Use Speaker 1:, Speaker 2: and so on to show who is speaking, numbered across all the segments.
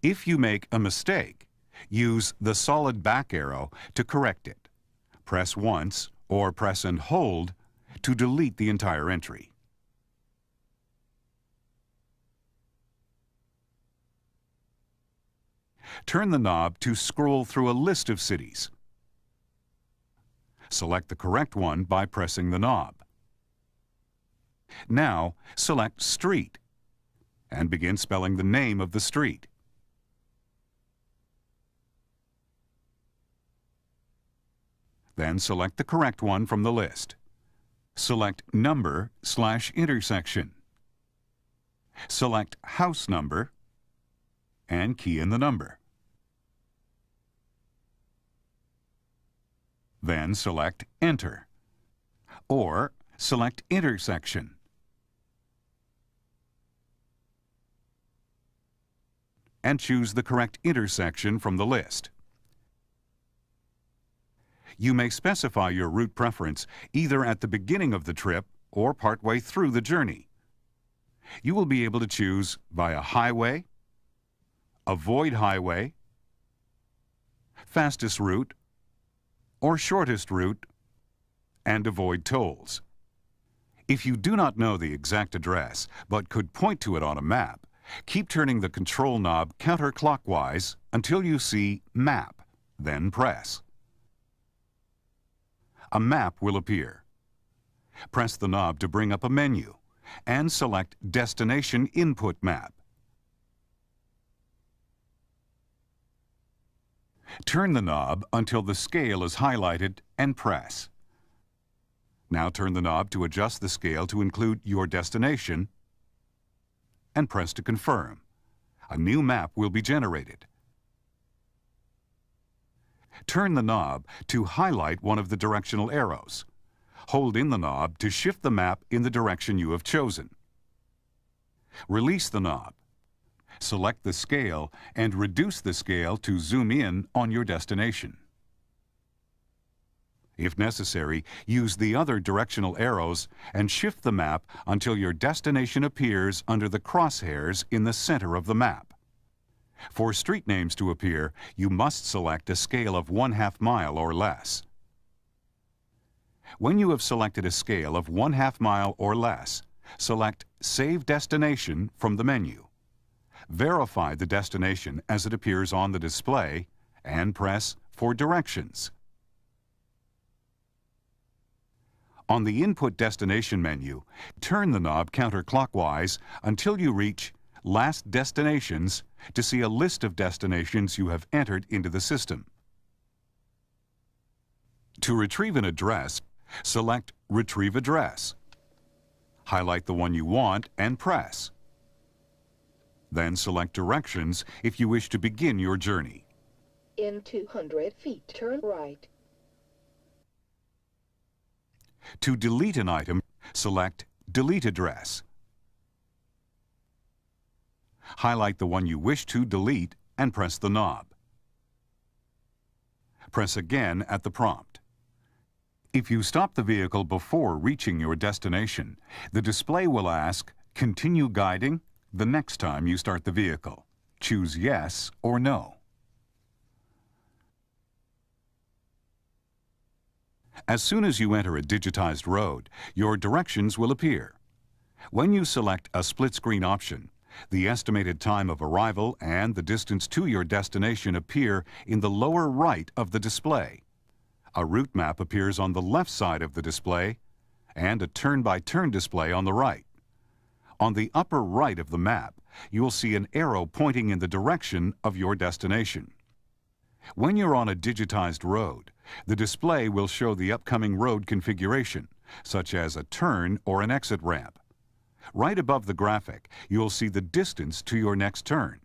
Speaker 1: If you make a mistake, use the solid back arrow to correct it. Press once or press and hold to delete the entire entry. Turn the knob to scroll through a list of cities. Select the correct one by pressing the knob. Now, select Street and begin spelling the name of the street. Then select the correct one from the list. Select Number/intersection. Select house number and key in the number. Then select Enter, or select Intersection. And choose the correct intersection from the list. You may specify your route preference either at the beginning of the trip or partway through the journey. You will be able to choose via highway, avoid highway, fastest route, or shortest route, and avoid tolls. If you do not know the exact address but could point to it on a map, keep turning the control knob counterclockwise until you see Map, then press. A map will appear. Press the knob to bring up a menu and select Destination Input Map. Turn the knob until the scale is highlighted and press. Now turn the knob to adjust the scale to include your destination and press to confirm. A new map will be generated. Turn the knob to highlight one of the directional arrows. Hold in the knob to shift the map in the direction you have chosen. Release the knob. Select the scale and reduce the scale to zoom in on your destination. If necessary, use the other directional arrows and shift the map until your destination appears under the crosshairs in the center of the map. For street names to appear, you must select a scale of 1/2 mile or less. When you have selected a scale of 1/2 mile or less, select Save Destination from the menu. Verify the destination as it appears on the display and press for directions. On the Input Destination menu, turn the knob counterclockwise until you reach Last Destinations to see a list of destinations you have entered into the system. To retrieve an address, select Retrieve Address. Highlight the one you want and press. Then select Directions if you wish to begin your journey.
Speaker 2: In 200 feet, turn right.
Speaker 1: To delete an item, select Delete Address. Highlight the one you wish to delete and press the knob. Press again at the prompt. If you stop the vehicle before reaching your destination, the display will ask, "Continue guiding?" the next time you start the vehicle. Choose Yes or No. As soon as you enter a digitized road, your directions will appear. When you select a split-screen option, the estimated time of arrival and the distance to your destination appear in the lower right of the display. A route map appears on the left side of the display and a turn-by-turn display on the right. On the upper right of the map, you will see an arrow pointing in the direction of your destination. When you're on a digitized road, the display will show the upcoming road configuration, such as a turn or an exit ramp. Right above the graphic, you'll see the distance to your next turn.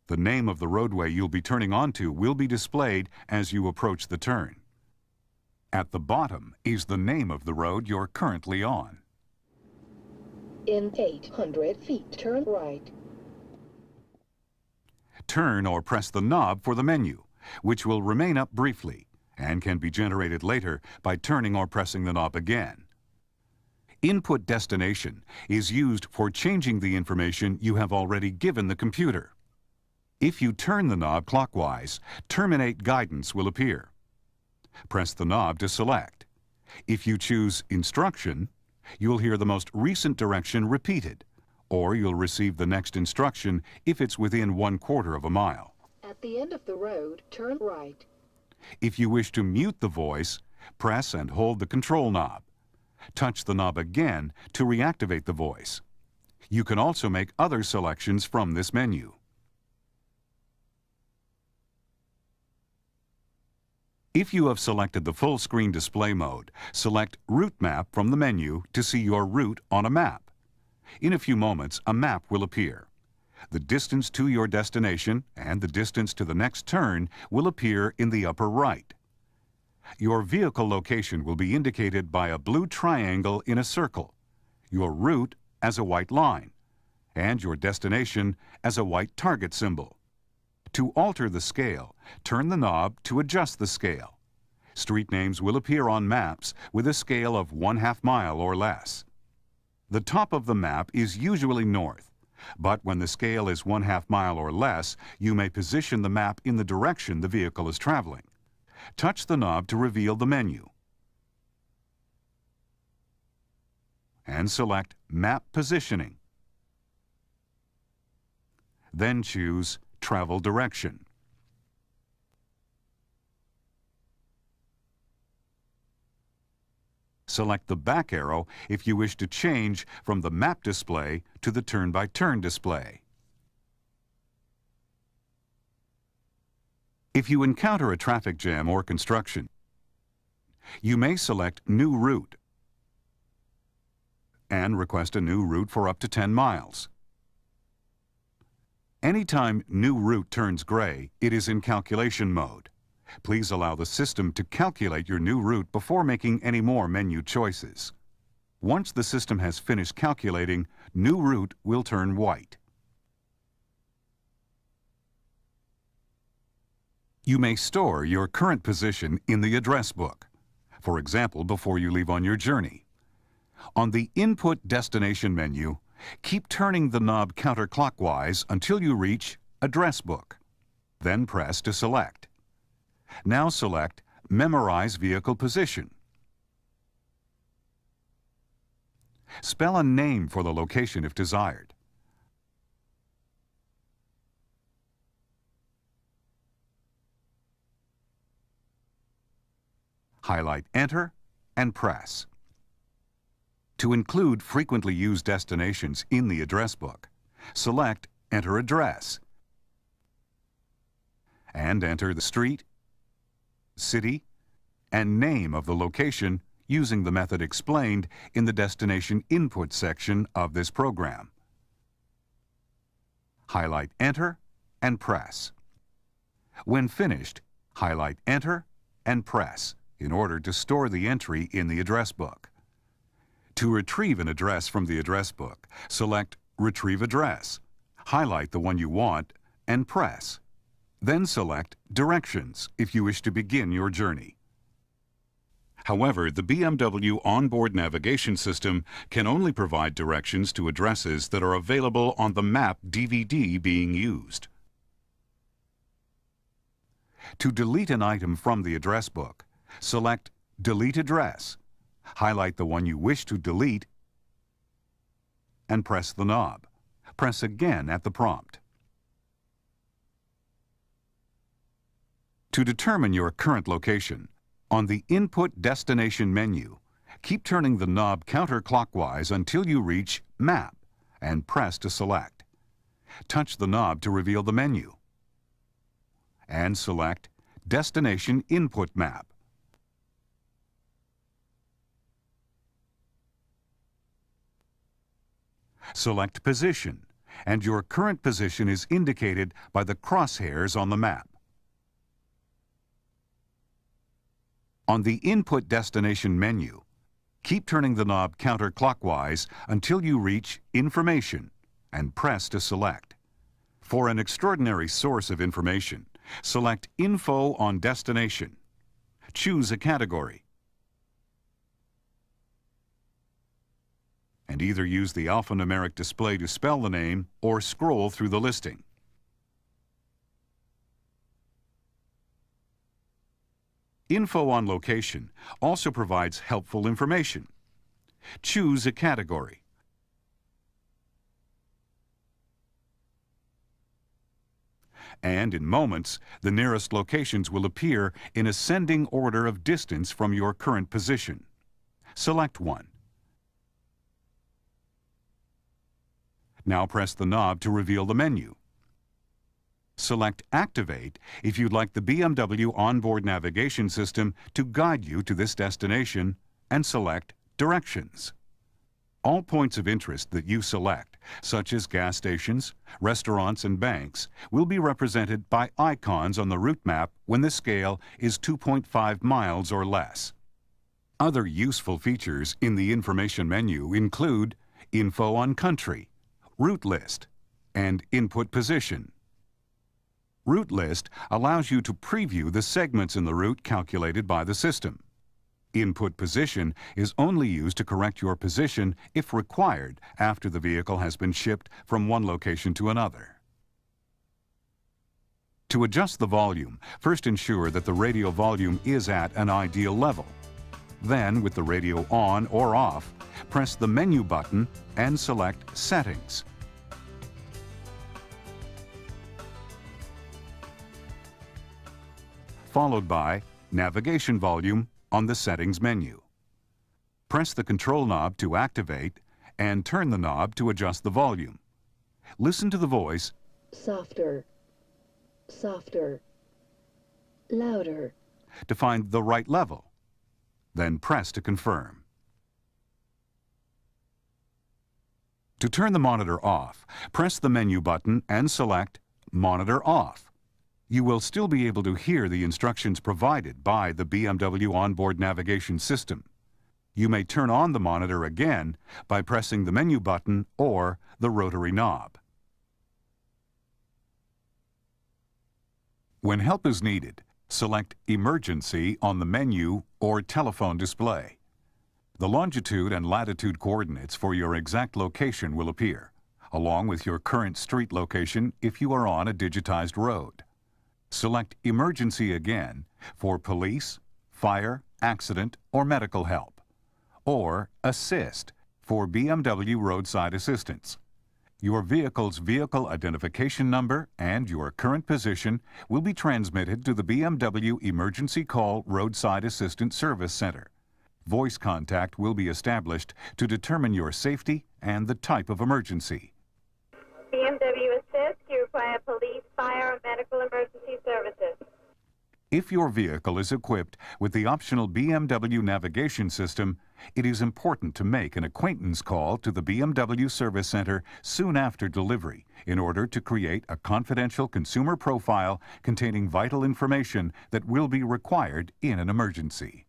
Speaker 1: The name of the roadway you'll be turning onto will be displayed as you approach the turn. At the bottom is the name of the road you're currently on.
Speaker 2: In 800 feet, turn right.
Speaker 1: Turn or press the knob for the menu, which will remain up briefly and can be generated later by turning or pressing the knob again. Input Destination is used for changing the information you have already given the computer. If you turn the knob clockwise, Terminate Guidance will appear. Press the knob to select. If you choose Instruction, you'll hear the most recent direction repeated, or you'll receive the next instruction if it's within 1/4 of a mile.
Speaker 2: At the end of the road, turn right.
Speaker 1: If you wish to mute the voice, press and hold the control knob. Touch the knob again to reactivate the voice. You can also make other selections from this menu. If you have selected the full screen display mode, select Route Map from the menu to see your route on a map. In a few moments, a map will appear. The distance to your destination and the distance to the next turn will appear in the upper right. Your vehicle location will be indicated by a blue triangle in a circle, your route as a white line, and your destination as a white target symbol. To alter the scale, turn the knob to adjust the scale. Street names will appear on maps with a scale of 1/2 mile or less. The top of the map is usually north, but when the scale is 1/2 mile or less, you may position the map in the direction the vehicle is traveling. Touch the knob to reveal the menu and select Map Positioning. Then choose Travel Direction. Select the back arrow if you wish to change from the map display to the turn-by-turn display. If you encounter a traffic jam or construction, you may select New Route and request a new route for up to 10 miles. Anytime New Route turns gray, it is in calculation mode. Please allow the system to calculate your new route before making any more menu choices. Once the system has finished calculating, New Route will turn white. You may store your current position in the address book, for example, before you leave on your journey. On the Input Destination menu, keep turning the knob counterclockwise until you reach Address Book. Then press to select. Now select Memorize Vehicle Position. Spell a name for the location if desired. Highlight Enter and press. To include frequently used destinations in the address book, select Enter Address and enter the street, city, and name of the location using the method explained in the Destination Input section of this program. Highlight Enter and press. When finished, highlight Enter and press in order to store the entry in the address book. To retrieve an address from the address book, select Retrieve Address, highlight the one you want, and press. Then select Directions if you wish to begin your journey. However, the BMW onboard navigation system can only provide directions to addresses that are available on the map DVD being used. To delete an item from the address book, select Delete Address, highlight the one you wish to delete, and press the knob. Press again at the prompt. To determine your current location, on the Input Destination menu, keep turning the knob counterclockwise until you reach Map and press to select. Touch the knob to reveal the menu and select Destination Input Map. Select Position, and your current position is indicated by the crosshairs on the map. On the Input Destination menu, keep turning the knob counterclockwise until you reach Information and press to select. For an extraordinary source of information, select Info on Destination. Choose a category and either use the alphanumeric display to spell the name or scroll through the listing. Info on location also provides helpful information. Choose a category. And in moments, the nearest locations will appear in ascending order of distance from your current position. Select one. Now press the knob to reveal the menu. Select Activate if you'd like the BMW onboard navigation system to guide you to this destination, and select Directions. All points of interest that you select, such as gas stations, restaurants, and banks, will be represented by icons on the route map when the scale is 2.5 miles or less. Other useful features in the information menu include Info on Country, Route List, and Input Position. Route List allows you to preview the segments in the route calculated by the system. Input Position is only used to correct your position if required after the vehicle has been shipped from one location to another. To adjust the volume, first ensure that the radio volume is at an ideal level. Then, with the radio on or off, press the menu button and select Settings. Followed by Navigation Volume on the Settings menu. Press the control knob to activate and turn the knob to adjust the volume. Listen to the voice,
Speaker 2: Softer, softer, louder,
Speaker 1: to find the right level. Then press to confirm. To turn the monitor off, press the menu button and select Monitor Off. You will still be able to hear the instructions provided by the BMW onboard navigation system. You may turn on the monitor again by pressing the menu button or the rotary knob. When help is needed, select Emergency on the menu or telephone display. The longitude and latitude coordinates for your exact location will appear, along with your current street location if you are on a digitized road. Select Emergency again for police, fire, accident, or medical help, or Assist for BMW roadside assistance. Your vehicle's vehicle identification number and your current position will be transmitted to the BMW Emergency Call Roadside Assistance Service Center. Voice contact will be established to determine your safety and the type of emergency.
Speaker 3: BMW Assist, you require police, fire, or medical emergency services.
Speaker 1: If your vehicle is equipped with the optional BMW navigation system, it is important to make an acquaintance call to the BMW Service Center soon after delivery in order to create a confidential consumer profile containing vital information that will be required in an emergency.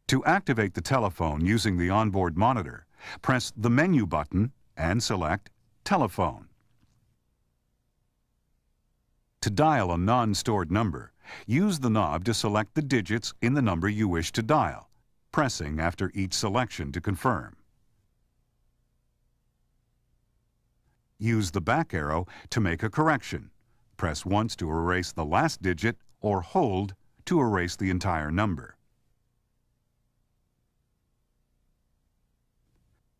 Speaker 1: To activate the telephone using the onboard monitor, press the menu button and select Telephone. To dial a non-stored number, use the knob to select the digits in the number you wish to dial, pressing after each selection to confirm. Use the back arrow to make a correction. Press once to erase the last digit or hold to erase the entire number.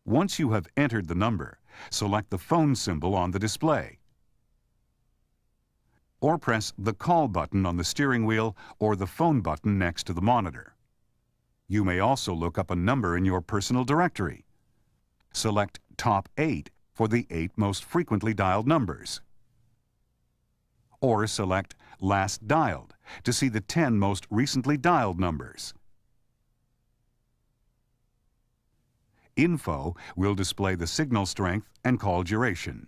Speaker 1: Once you have entered the number, select the phone symbol on the display, or press the call button on the steering wheel or the phone button next to the monitor. You may also look up a number in your personal directory. Select Top 8 for the 8 most frequently dialed numbers, or select Last Dialed to see the 10 most recently dialed numbers. Info will display the signal strength and call duration.